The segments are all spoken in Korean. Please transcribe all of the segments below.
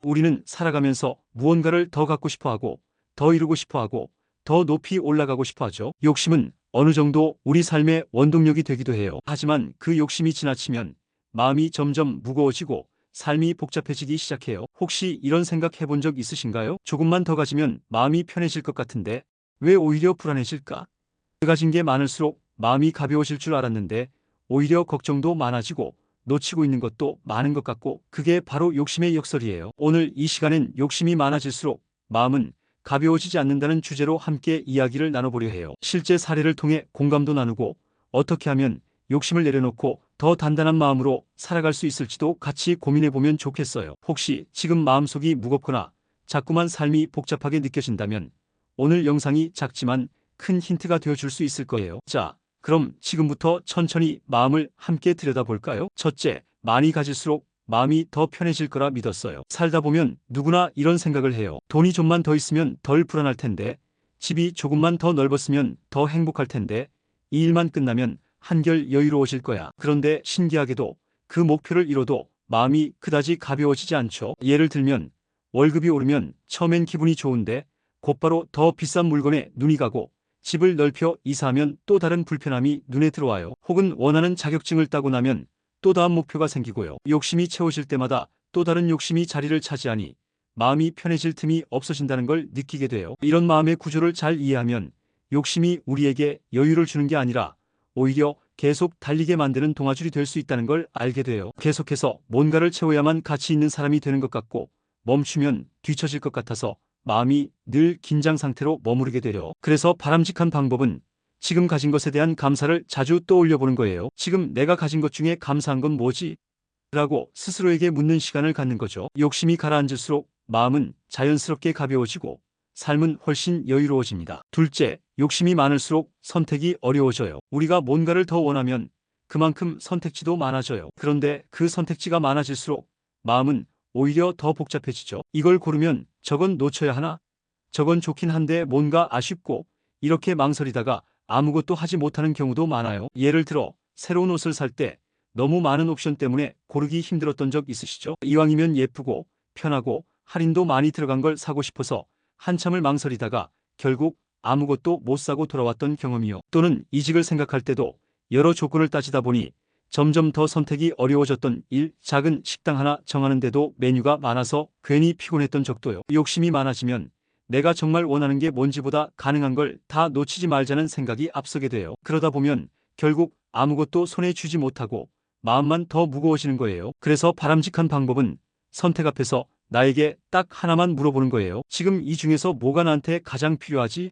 우리는 살아가면서 무언가를 더 갖고 싶어 하고, 더 이루고 싶어 하고, 더 높이 올라가고 싶어 하죠. 욕심은 어느 정도 우리 삶의 원동력이 되기도 해요. 하지만 그 욕심이 지나치면 마음이 점점 무거워지고 삶이 복잡해지기 시작해요. 혹시 이런 생각 해본 적 있으신가요? 조금만 더 가지면 마음이 편해질 것 같은데 왜 오히려 불안해질까? 가진 게 많을수록 마음이 가벼워질 줄 알았는데 오히려 걱정도 많아지고 놓치고 있는 것도 많은 것 같고, 그게 바로 욕심의 역설이에요. 오늘 이 시간엔 욕심이 많아질수록 마음은 가벼워지지 않는다는 주제로 함께 이야기를 나눠보려 해요. 실제 사례를 통해 공감도 나누고 어떻게 하면 욕심을 내려놓고 더 단단한 마음으로 살아갈 수 있을지도 같이 고민해보면 좋겠어요. 혹시 지금 마음속이 무겁거나 자꾸만 삶이 복잡하게 느껴진다면 오늘 영상이 작지만 큰 힌트가 되어줄 수 있을 거예요. 자, 그럼 지금부터 천천히 마음을 함께 들여다볼까요? 첫째, 많이 가질수록 마음이 더 편해질 거라 믿었어요. 살다 보면 누구나 이런 생각을 해요. 돈이 좀만 더 있으면 덜 불안할 텐데, 집이 조금만 더 넓었으면 더 행복할 텐데, 이 일만 끝나면 한결 여유로워질 거야. 그런데 신기하게도 그 목표를 이뤄도 마음이 그다지 가벼워지지 않죠. 예를 들면 월급이 오르면 처음엔 기분이 좋은데 곧바로 더 비싼 물건에 눈이 가고, 집을 넓혀 이사하면 또 다른 불편함이 눈에 들어와요. 혹은 원하는 자격증을 따고 나면 또 다음 목표가 생기고요. 욕심이 채워질 때마다 또 다른 욕심이 자리를 차지하니 마음이 편해질 틈이 없어진다는 걸 느끼게 돼요. 이런 마음의 구조를 잘 이해하면 욕심이 우리에게 여유를 주는 게 아니라 오히려 계속 달리게 만드는 동아줄이 될 수 있다는 걸 알게 돼요. 계속해서 뭔가를 채워야만 가치 있는 사람이 되는 것 같고, 멈추면 뒤처질 것 같아서 마음이 늘 긴장 상태로 머무르게 되려. 그래서 바람직한 방법은 지금 가진 것에 대한 감사를 자주 떠올려 보는 거예요. 지금 내가 가진 것 중에 감사한 건 뭐지? 라고 스스로에게 묻는 시간을 갖는 거죠. 욕심이 가라앉을수록 마음은 자연스럽게 가벼워지고 삶은 훨씬 여유로워집니다. 둘째, 욕심이 많을수록 선택이 어려워져요. 우리가 뭔가를 더 원하면 그만큼 선택지도 많아져요. 그런데 그 선택지가 많아질수록 마음은 오히려 더 복잡해지죠. 이걸 고르면 저건 놓쳐야 하나? 저건 좋긴 한데 뭔가 아쉽고, 이렇게 망설이다가 아무것도 하지 못하는 경우도 많아요. 예를 들어 새로운 옷을 살 때 너무 많은 옵션 때문에 고르기 힘들었던 적 있으시죠? 이왕이면 예쁘고 편하고 할인도 많이 들어간 걸 사고 싶어서 한참을 망설이다가 결국 아무것도 못 사고 돌아왔던 경험이요. 또는 이직을 생각할 때도 여러 조건을 따지다 보니 점점 더 선택이 어려워졌던 일, 작은 식당 하나 정하는데도 메뉴가 많아서 괜히 피곤했던 적도요. 욕심이 많아지면 내가 정말 원하는 게 뭔지보다 가능한 걸 다 놓치지 말자는 생각이 앞서게 돼요. 그러다 보면 결국 아무것도 손에 쥐지 못하고 마음만 더 무거워지는 거예요. 그래서 바람직한 방법은 선택 앞에서 나에게 딱 하나만 물어보는 거예요. 지금 이 중에서 뭐가 나한테 가장 필요하지?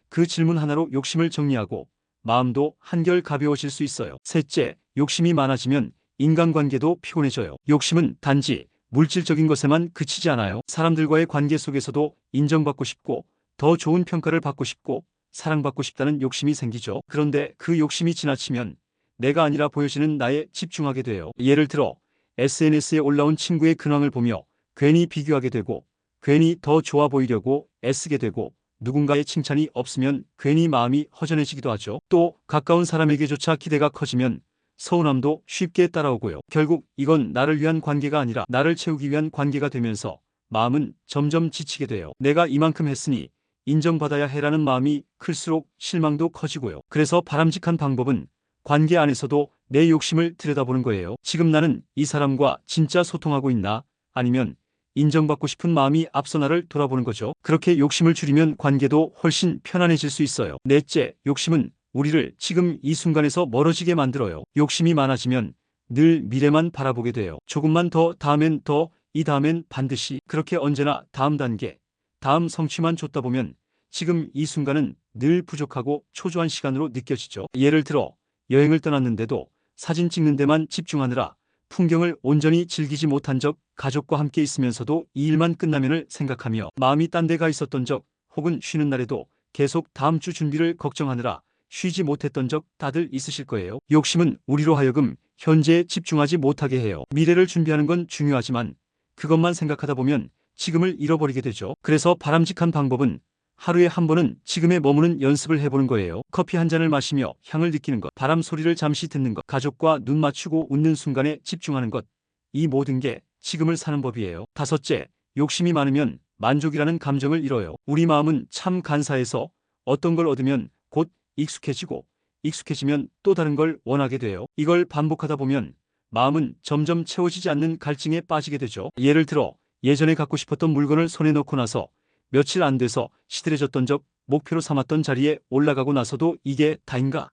그 질문 하나로 욕심을 정리하고 마음도 한결 가벼워질 수 있어요. 셋째, 욕심이 많아지면 인간관계도 피곤해져요. 욕심은 단지 물질적인 것에만 그치지 않아요. 사람들과의 관계 속에서도 인정받고 싶고, 더 좋은 평가를 받고 싶고, 사랑받고 싶다는 욕심이 생기죠. 그런데 그 욕심이 지나치면 내가 아니라 보여지는 나에 집중하게 돼요. 예를 들어 SNS에 올라온 친구의 근황을 보며 괜히 비교하게 되고, 괜히 더 좋아 보이려고 애쓰게 되고, 누군가의 칭찬이 없으면 괜히 마음이 허전해지기도 하죠. 또 가까운 사람에게조차 기대가 커지면 서운함도 쉽게 따라오고요. 결국 이건 나를 위한 관계가 아니라 나를 채우기 위한 관계가 되면서 마음은 점점 지치게 돼요. 내가 이만큼 했으니 인정받아야 해라는 마음이 클수록 실망도 커지고요. 그래서 바람직한 방법은 관계 안에서도 내 욕심을 들여다보는 거예요. 지금 나는 이 사람과 진짜 소통하고 있나? 아니면 인정받고 싶은 마음이 앞서 나를 돌아보는 거죠. 그렇게 욕심을 줄이면 관계도 훨씬 편안해질 수 있어요. 넷째, 욕심은 우리를 지금 이 순간에서 멀어지게 만들어요. 욕심이 많아지면 늘 미래만 바라보게 돼요. 조금만 더, 다음엔 더, 이 다음엔 반드시. 그렇게 언제나 다음 단계, 다음 성취만 쫓다 보면 지금 이 순간은 늘 부족하고 초조한 시간으로 느껴지죠. 예를 들어 여행을 떠났는데도 사진 찍는 데만 집중하느라 풍경을 온전히 즐기지 못한 적, 가족과 함께 있으면서도 이 일만 끝나면을 생각하며 마음이 딴 데 가 있었던 적, 혹은 쉬는 날에도 계속 다음 주 준비를 걱정하느라 쉬지 못했던 적 다들 있으실 거예요. 욕심은 우리로 하여금 현재에 집중하지 못하게 해요. 미래를 준비하는 건 중요하지만 그것만 생각하다 보면 지금을 잃어버리게 되죠. 그래서 바람직한 방법은 하루에 한 번은 지금에 머무는 연습을 해보는 거예요. 커피 한 잔을 마시며 향을 느끼는 것, 바람 소리를 잠시 듣는 것, 가족과 눈 맞추고 웃는 순간에 집중하는 것, 이 모든 게 지금을 사는 법이에요. 다섯째, 욕심이 많으면 만족이라는 감정을 잃어요. 우리 마음은 참 간사해서 어떤 걸 얻으면 곧 익숙해지고 익숙해지면 또 다른 걸 원하게 돼요. 이걸 반복하다 보면 마음은 점점 채워지지 않는 갈증에 빠지게 되죠. 예를 들어 예전에 갖고 싶었던 물건을 손에 넣고 나서 며칠 안 돼서 시들해졌던 적, 목표로 삼았던 자리에 올라가고 나서도 이게 다인가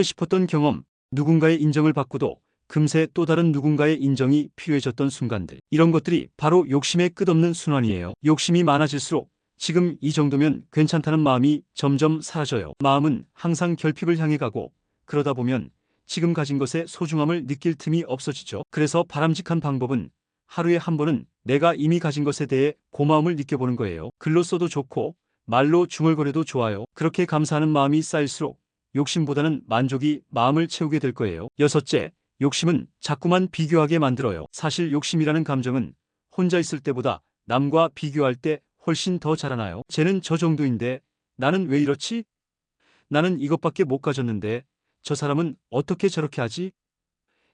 싶었던 경험, 누군가의 인정을 받고도 금세 또 다른 누군가의 인정이 필요해졌던 순간들. 이런 것들이 바로 욕심의 끝없는 순환이에요. 욕심이 많아질수록 지금 이 정도면 괜찮다는 마음이 점점 사라져요. 마음은 항상 결핍을 향해 가고 그러다 보면 지금 가진 것의 소중함을 느낄 틈이 없어지죠. 그래서 바람직한 방법은 하루에 한 번은 내가 이미 가진 것에 대해 고마움을 느껴보는 거예요. 글로 써도 좋고 말로 중얼거려도 좋아요. 그렇게 감사하는 마음이 쌓일수록 욕심보다는 만족이 마음을 채우게 될 거예요. 여섯째, 욕심은 자꾸만 비교하게 만들어요. 사실 욕심이라는 감정은 혼자 있을 때보다 남과 비교할 때 훨씬 더 자라나요. 쟤는 저 정도인데 나는 왜 이렇지? 나는 이것밖에 못 가졌는데 저 사람은 어떻게 저렇게 하지?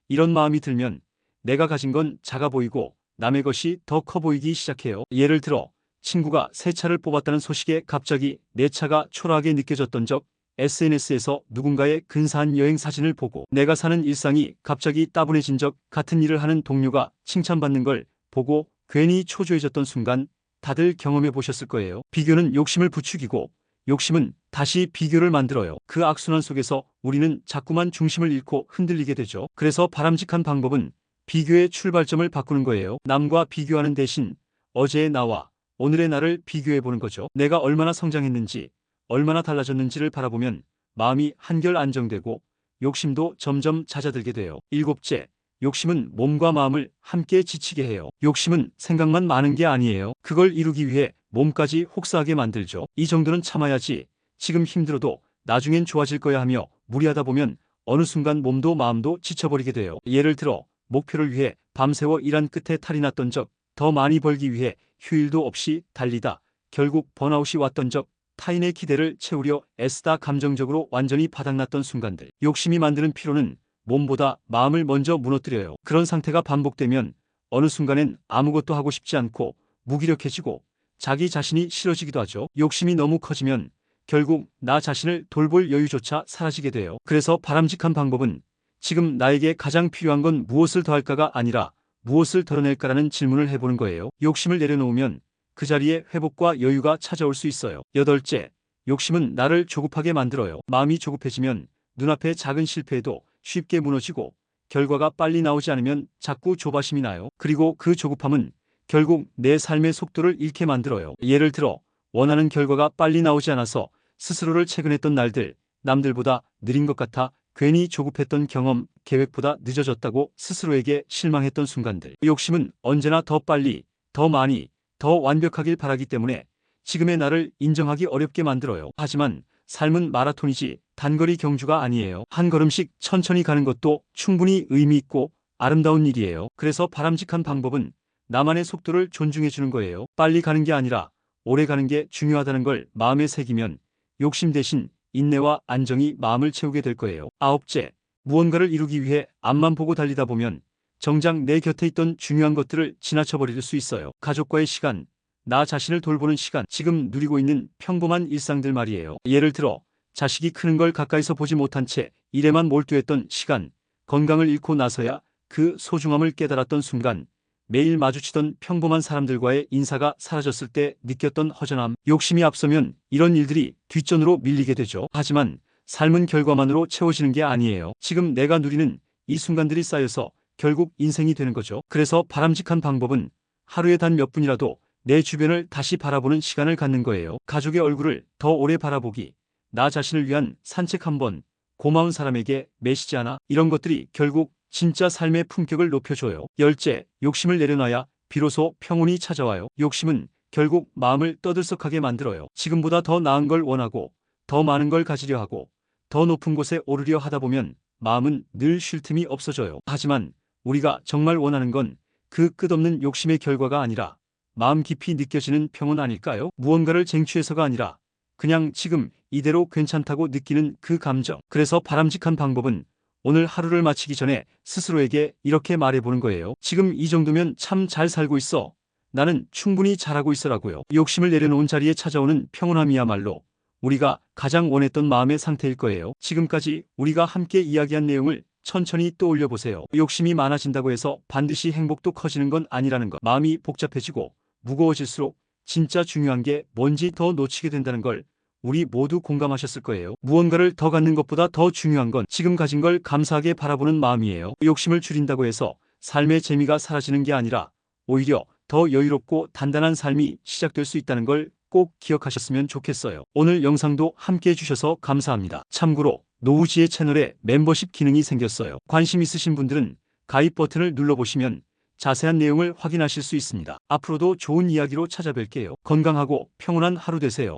이런 마음이 들면 내가 가진 건 작아 보이고 남의 것이 더 커 보이기 시작해요. 예를 들어 친구가 새 차를 뽑았다는 소식에 갑자기 내 차가 초라하게 느껴졌던 적, SNS에서 누군가의 근사한 여행 사진을 보고 내가 사는 일상이 갑자기 따분해진 적, 같은 일을 하는 동료가 칭찬받는 걸 보고 괜히 초조해졌던 순간 다들 경험해 보셨을 거예요. 비교는 욕심을 부추기고 욕심은 다시 비교를 만들어요. 그 악순환 속에서 우리는 자꾸만 중심을 잃고 흔들리게 되죠. 그래서 바람직한 방법은 비교의 출발점을 바꾸는 거예요. 남과 비교하는 대신 어제의 나와 오늘의 나를 비교해 보는 거죠. 내가 얼마나 성장했는지, 얼마나 달라졌는지를 바라보면 마음이 한결 안정되고 욕심도 점점 잦아들게 돼요. 일곱째, 욕심은 몸과 마음을 함께 지치게 해요. 욕심은 생각만 많은 게 아니에요. 그걸 이루기 위해 몸까지 혹사하게 만들죠. 이 정도는 참아야지, 지금 힘들어도 나중엔 좋아질 거야 하며 무리하다 보면 어느 순간 몸도 마음도 지쳐버리게 돼요. 예를 들어 목표를 위해 밤새워 일한 끝에 탈이 났던 적, 더 많이 벌기 위해 휴일도 없이 달리다 결국 번아웃이 왔던 적, 타인의 기대를 채우려 애쓰다 감정적으로 완전히 바닥났던 순간들. 욕심이 만드는 피로는 몸보다 마음을 먼저 무너뜨려요. 그런 상태가 반복되면 어느 순간엔 아무것도 하고 싶지 않고 무기력해지고 자기 자신이 싫어지기도 하죠. 욕심이 너무 커지면 결국 나 자신을 돌볼 여유조차 사라지게 돼요. 그래서 바람직한 방법은 지금 나에게 가장 필요한 건 무엇을 더할까가 아니라 무엇을 덜어낼까라는 질문을 해보는 거예요. 욕심을 내려놓으면 그 자리에 회복과 여유가 찾아올 수 있어요. 여덟째, 욕심은 나를 조급하게 만들어요. 마음이 조급해지면 눈앞의 작은 실패에도 쉽게 무너지고 결과가 빨리 나오지 않으면 자꾸 조바심이 나요. 그리고 그 조급함은 결국 내 삶의 속도를 잃게 만들어요. 예를 들어 원하는 결과가 빨리 나오지 않아서 스스로를 채근했던 날들, 남들보다 느린 것 같아 괜히 조급했던 경험, 계획보다 늦어졌다고 스스로에게 실망했던 순간들. 욕심은 언제나 더 빨리, 더 많이, 더 완벽하길 바라기 때문에 지금의 나를 인정하기 어렵게 만들어요. 하지만 삶은 마라톤이지 단거리 경주가 아니에요. 한 걸음씩 천천히 가는 것도 충분히 의미 있고 아름다운 일이에요. 그래서 바람직한 방법은 나만의 속도를 존중해 주는 거예요. 빨리 가는 게 아니라 오래 가는 게 중요하다는 걸 마음에 새기면 욕심 대신 인내와 안정이 마음을 채우게 될 거예요. 아홉째, 무언가를 이루기 위해 앞만 보고 달리다 보면 정작 내 곁에 있던 중요한 것들을 지나쳐 버릴 수 있어요. 가족과의 시간, 나 자신을 돌보는 시간, 지금 누리고 있는 평범한 일상들 말이에요. 예를 들어 자식이 크는 걸 가까이서 보지 못한 채 일에만 몰두했던 시간, 건강을 잃고 나서야 그 소중함을 깨달았던 순간, 매일 마주치던 평범한 사람들과의 인사가 사라졌을 때 느꼈던 허전함. 욕심이 앞서면 이런 일들이 뒷전으로 밀리게 되죠. 하지만 삶은 결과만으로 채워지는 게 아니에요. 지금 내가 누리는 이 순간들이 쌓여서 결국 인생이 되는 거죠. 그래서 바람직한 방법은 하루에 단 몇 분이라도 내 주변을 다시 바라보는 시간을 갖는 거예요. 가족의 얼굴을 더 오래 바라보기, 나 자신을 위한 산책 한 번, 고마운 사람에게 메시지 하나, 이런 것들이 결국 진짜 삶의 품격을 높여줘요. 열째, 욕심을 내려놔야 비로소 평온이 찾아와요. 욕심은 결국 마음을 떠들썩하게 만들어요. 지금보다 더 나은 걸 원하고 더 많은 걸 가지려 하고 더 높은 곳에 오르려 하다 보면 마음은 늘 쉴 틈이 없어져요. 하지만 우리가 정말 원하는 건 그 끝없는 욕심의 결과가 아니라 마음 깊이 느껴지는 평온 아닐까요? 무언가를 쟁취해서가 아니라 그냥 지금 이대로 괜찮다고 느끼는 그 감정. 그래서 바람직한 방법은 오늘 하루를 마치기 전에 스스로에게 이렇게 말해보는 거예요. 지금 이 정도면 참 잘 살고 있어. 나는 충분히 잘하고 있어라고요. 욕심을 내려놓은 자리에 찾아오는 평온함이야말로 우리가 가장 원했던 마음의 상태일 거예요. 지금까지 우리가 함께 이야기한 내용을 천천히 떠올려 보세요. 욕심이 많아진다고 해서 반드시 행복도 커지는 건 아니라는 것. 마음이 복잡해지고 무거워질수록 진짜 중요한 게 뭔지 더 놓치게 된다는 걸 우리 모두 공감하셨을 거예요. 무언가를 더 갖는 것보다 더 중요한 건 지금 가진 걸 감사하게 바라보는 마음이에요. 욕심을 줄인다고 해서 삶의 재미가 사라지는 게 아니라 오히려 더 여유롭고 단단한 삶이 시작될 수 있다는 걸 꼭 기억하셨으면 좋겠어요. 오늘 영상도 함께 해주셔서 감사합니다. 참고로 노우지의 채널에 멤버십 기능이 생겼어요. 관심 있으신 분들은 가입 버튼을 눌러보시면 자세한 내용을 확인하실 수 있습니다. 앞으로도 좋은 이야기로 찾아뵐게요. 건강하고 평온한 하루 되세요.